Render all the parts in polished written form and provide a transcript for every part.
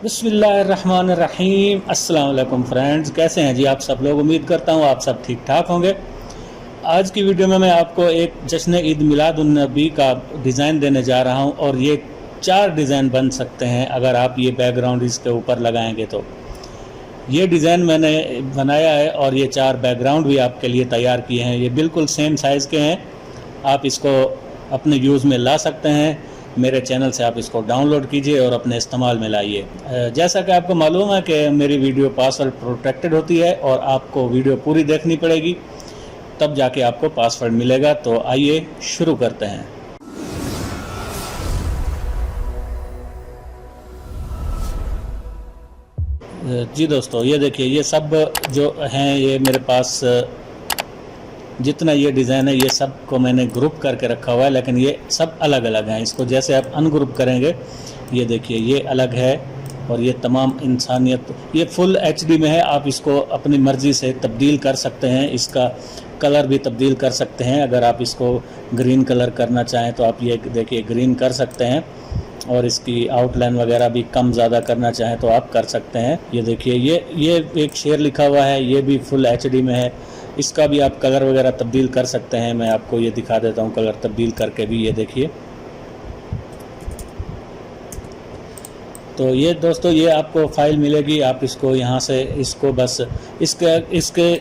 बिस्मिल्लाहिर्रहमानिर्रहीम। अस्सलाम वालेकुम फ्रेंड्स, कैसे हैं जी आप सब लोग। उम्मीद करता हूँ आप सब ठीक ठाक होंगे। आज की वीडियो में मैं आपको एक जश्न ईद मिलादुन्नबी का डिज़ाइन देने जा रहा हूँ और ये 4 डिज़ाइन बन सकते हैं अगर आप ये बैकग्राउंड इसके ऊपर लगाएंगे तो। ये डिज़ाइन मैंने बनाया है और ये 4 बैकग्राउंड भी आपके लिए तैयार किए हैं। ये बिल्कुल सेम साइज़ के हैं, आप इसको अपने यूज़ में ला सकते हैं। मेरे चैनल से आप इसको डाउनलोड कीजिए और अपने इस्तेमाल में लाइए। जैसा कि आपको मालूम है कि मेरी वीडियो पासवर्ड प्रोटेक्टेड होती है और आपको वीडियो पूरी देखनी पड़ेगी, तब जाके आपको पासवर्ड मिलेगा। तो आइए शुरू करते हैं। जी दोस्तों, ये देखिए, ये सब जो हैं ये मेरे पास जितना ये डिज़ाइन है ये सब को मैंने ग्रुप करके रखा हुआ है, लेकिन ये सब अलग अलग हैं। इसको जैसे आप अनग्रुप करेंगे, ये देखिए ये अलग है और ये तमाम इंसानियत, ये फुल एचडी में है। आप इसको अपनी मर्ज़ी से तब्दील कर सकते हैं, इसका कलर भी तब्दील कर सकते हैं। अगर आप इसको ग्रीन कलर करना चाहें तो आप ये देखिए ग्रीन कर सकते हैं, और इसकी आउटलाइन वगैरह भी कम ज़्यादा करना चाहें तो आप कर सकते हैं। ये देखिए ये एक शेर लिखा हुआ है, ये भी फुल एचडी में है। इसका भी आप कलर वगैरह तब्दील कर सकते हैं। मैं आपको ये दिखा देता हूँ कलर तब्दील करके भी। ये देखिए, तो ये दोस्तों ये आपको फाइल मिलेगी। आप इसको यहाँ से इसको बस इसके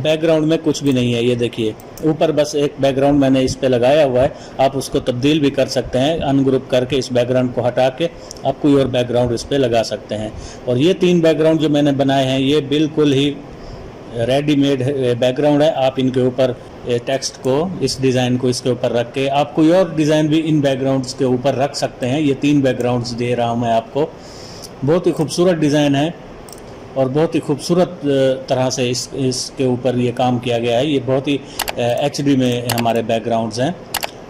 बैकग्राउंड में कुछ भी नहीं है। ये देखिए ऊपर बस एक बैकग्राउंड मैंने इस पे लगाया हुआ है। आप उसको तब्दील भी कर सकते हैं, अनग्रुप करके इस बैकग्राउंड को हटा के आप कोई और बैकग्राउंड इस पे लगा सकते हैं। और ये 3 बैकग्राउंड जो मैंने बनाए हैं ये बिल्कुल ही रेडीमेड बैकग्राउंड है। आप इनके ऊपर टेक्स्ट को, इस डिज़ाइन को इसके ऊपर रख के आप कोई और डिज़ाइन भी इन बैकग्राउंड्स के ऊपर रख सकते हैं। ये 3 बैकग्राउंड्स दे रहा हूँ मैं आपको। बहुत ही खूबसूरत डिज़ाइन है और बहुत ही खूबसूरत तरह से इसके ऊपर ये काम किया गया है। ये बहुत ही एचडी में हमारे बैकग्राउंड्स हैं।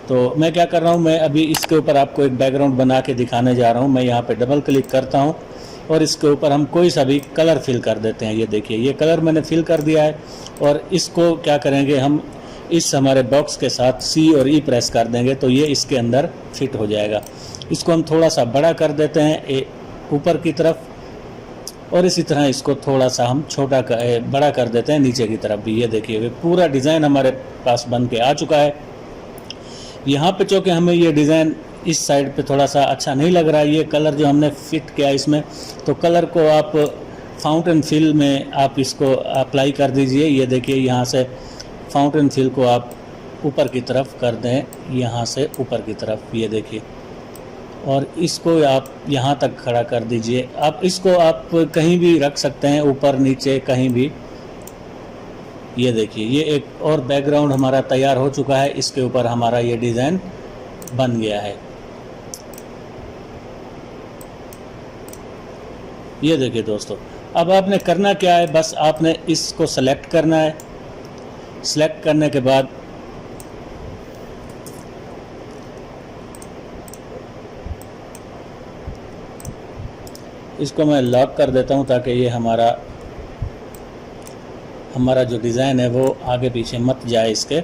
तो मैं क्या कर रहा हूँ, मैं अभी इसके ऊपर आपको एक बैकग्राउंड बना के दिखाने जा रहा हूँ। मैं यहाँ पे डबल क्लिक करता हूँ और इसके ऊपर हम कोई सा भी कलर फिल कर देते हैं। ये देखिए ये कलर मैंने फिल कर दिया है और इसको क्या करेंगे, हम इस हमारे बॉक्स के साथ C और E प्रेस कर देंगे तो ये इसके अंदर फिट हो जाएगा। इसको हम थोड़ा सा बड़ा कर देते हैं ऊपर की तरफ, और इसी तरह इसको थोड़ा सा हम बड़ा कर देते हैं नीचे की तरफ भी। ये देखिए पूरा डिज़ाइन हमारे पास बन के आ चुका है। यहाँ पे चूँकि हमें ये डिज़ाइन इस साइड पे थोड़ा सा अच्छा नहीं लग रहा है, ये कलर जो हमने फिट किया इसमें, तो कलर को आप फाउंटेन फिल में आप इसको अप्लाई कर दीजिए। ये देखिए यहाँ से फाउंटेन फिल को आप ऊपर की तरफ कर दें, यहाँ से ऊपर की तरफ। ये देखिए, और इसको आप यहाँ तक खड़ा कर दीजिए। आप इसको आप कहीं भी रख सकते हैं, ऊपर नीचे कहीं भी। ये देखिए ये एक और बैकग्राउंड हमारा तैयार हो चुका है। इसके ऊपर हमारा ये डिज़ाइन बन गया है। ये देखिए दोस्तों, अब आपने करना क्या है, बस आपने इसको सेलेक्ट करना है। सेलेक्ट करने के बाद इसको मैं लॉक कर देता हूँ ताकि ये हमारा जो डिज़ाइन है वो आगे पीछे मत जाए इसके।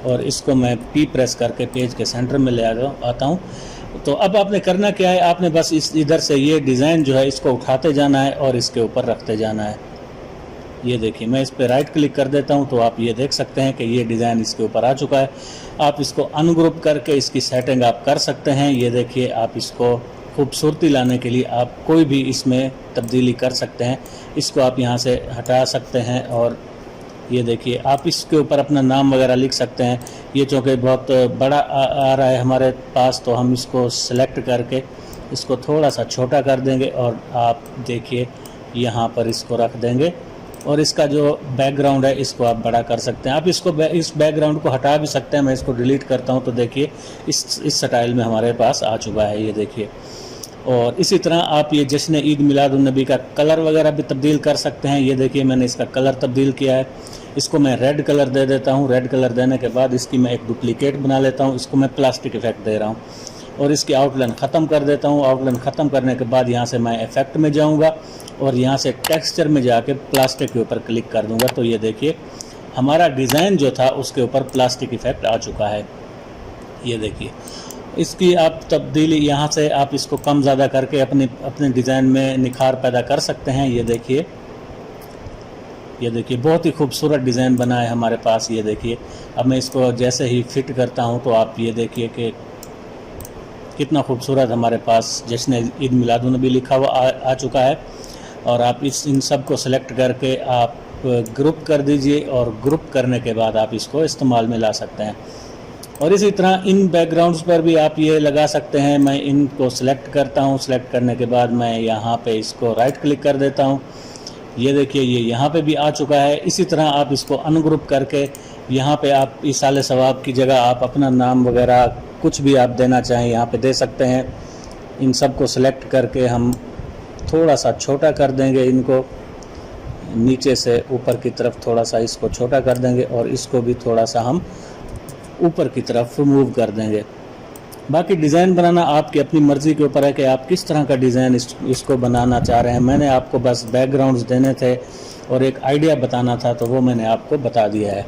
और इसको मैं P प्रेस करके पेज के सेंटर में ले आता हूँ। तो अब आपने करना क्या है, आपने बस इधर से ये डिज़ाइन जो है इसको उठाते जाना है और इसके ऊपर रखते जाना है। ये देखिए मैं इस पर राइट क्लिक कर देता हूँ तो आप ये देख सकते हैं कि ये डिज़ाइन इसके ऊपर आ चुका है। आप इसको अनग्रुप करके इसकी सेटिंग आप कर सकते हैं। ये देखिए, आप इसको खूबसूरती लाने के लिए आप कोई भी इसमें तब्दीली कर सकते हैं। इसको आप यहाँ से हटा सकते हैं और ये देखिए आप इसके ऊपर अपना नाम वगैरह लिख सकते हैं। ये चूँकि बहुत बड़ा आ रहा है हमारे पास, तो हम इसको सेलेक्ट करके इसको थोड़ा सा छोटा कर देंगे और आप देखिए यहाँ पर इसको रख देंगे। और इसका जो बैकग्राउंड है इसको आप बड़ा कर सकते हैं। आप इस बैकग्राउंड को हटा भी सकते हैं। मैं इसको डिलीट करता हूँ तो देखिए इस स्टाइल में हमारे पास आ चुका है। ये देखिए, और इसी तरह आप ये जश्न ईद मिलादुन्नबी का कलर वगैरह भी तब्दील कर सकते हैं। ये देखिए मैंने इसका कलर तब्दील किया है। इसको मैं रेड कलर दे देता हूँ। रेड कलर देने के बाद इसकी मैं एक डुप्लीकेट बना लेता हूँ। इसको मैं प्लास्टिक इफेक्ट दे रहा हूँ और इसकी आउटलाइन ख़त्म कर देता हूँ। आउटलाइन ख़त्म करने के बाद यहाँ से मैं इफेक्ट में जाऊँगा और यहाँ से टेक्सचर में जाके प्लास्टिक के ऊपर क्लिक कर दूँगा। तो ये देखिए हमारा डिज़ाइन जो था उसके ऊपर प्लास्टिक इफेक्ट आ चुका है। ये देखिए, इसकी आप तब्दीली यहाँ से आप इसको कम ज़्यादा करके अपने डिज़ाइन में निखार पैदा कर सकते हैं। ये देखिए बहुत ही खूबसूरत डिज़ाइन बना है हमारे पास। ये देखिए अब मैं इसको जैसे ही फिट करता हूँ तो आप ये देखिए कि कितना खूबसूरत हमारे पास जश्न ईद मिलादुन्नबी लिखा हुआ आ चुका है। और आप इन सब को सेलेक्ट करके आप ग्रुप कर दीजिए और ग्रुप करने के बाद आप इसको इस्तेमाल में ला सकते हैं। और इसी तरह इन बैकग्राउंड्स पर भी आप ये लगा सकते हैं। मैं इनको सेलेक्ट करता हूँ, सेलेक्ट करने के बाद मैं यहाँ पे इसको राइट क्लिक कर देता हूँ। ये देखिए ये यहाँ पे भी आ चुका है। इसी तरह आप इसको अनग्रुप करके यहाँ पे आप इसाले सवाब की जगह आप अपना नाम वगैरह कुछ भी आप देना चाहें यहाँ पे दे सकते हैं। इन सब को सेलेक्ट करके हम थोड़ा सा छोटा कर देंगे, इनको नीचे से ऊपर की तरफ थोड़ा सा इसको छोटा कर देंगे और इसको भी थोड़ा सा हम ऊपर की तरफ मूव कर देंगे। बाकी डिज़ाइन बनाना आपकी अपनी मर्ज़ी के ऊपर है कि आप किस तरह का डिज़ाइन इसको बनाना चाह रहे हैं। मैंने आपको बस बैकग्राउंड्स देने थे और एक आइडिया बताना था, तो वो मैंने आपको बता दिया है।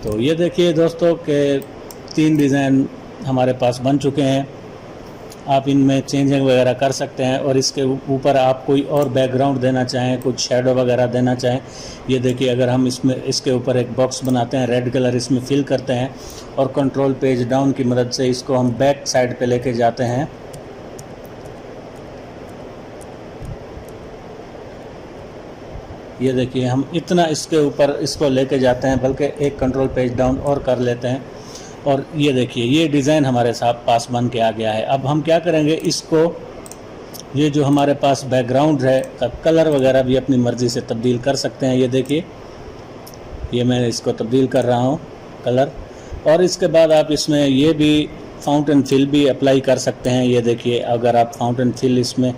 तो ये देखिए दोस्तों के 3 डिज़ाइन हमारे पास बन चुके हैं। आप इनमें चेंजिंग वगैरह कर सकते हैं और इसके ऊपर आप कोई और बैकग्राउंड देना चाहें, कुछ शैडो वगैरह देना चाहें। ये देखिए अगर हम इसके ऊपर एक बॉक्स बनाते हैं, रेड कलर इसमें फिल करते हैं और कंट्रोल पेज डाउन की मदद से इसको हम बैक साइड पे लेके जाते हैं। ये देखिए हम इतना इसके ऊपर इसको लेके जाते हैं, बल्कि एक कंट्रोल पेज डाउन और कर लेते हैं और ये देखिए ये डिज़ाइन हमारे साथ पास बन के आ गया है। अब हम क्या करेंगे, इसको ये जो हमारे पास बैकग्राउंड है का कलर वगैरह भी अपनी मर्ज़ी से तब्दील कर सकते हैं। ये देखिए ये मैं इसको तब्दील कर रहा हूँ कलर। और इसके बाद आप इसमें ये भी फाउंटेन फिल भी अप्लाई कर सकते हैं। ये देखिए अगर आप फाउंटेन फिल इसमें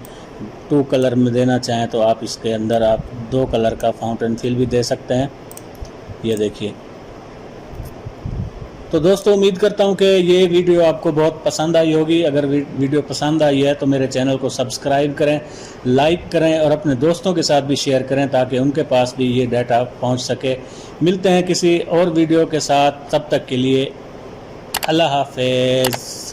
2 कलर में देना चाहें तो आप इसके अंदर आप 2 कलर का फाउंटेन फिल भी दे सकते हैं। ये देखिए। तो दोस्तों उम्मीद करता हूं कि ये वीडियो आपको बहुत पसंद आई होगी। अगर वीडियो पसंद आई है तो मेरे चैनल को सब्सक्राइब करें, लाइक करें और अपने दोस्तों के साथ भी शेयर करें ताकि उनके पास भी ये डाटा पहुंच सके। मिलते हैं किसी और वीडियो के साथ, तब तक के लिए अल्लाह हाफ़िज़।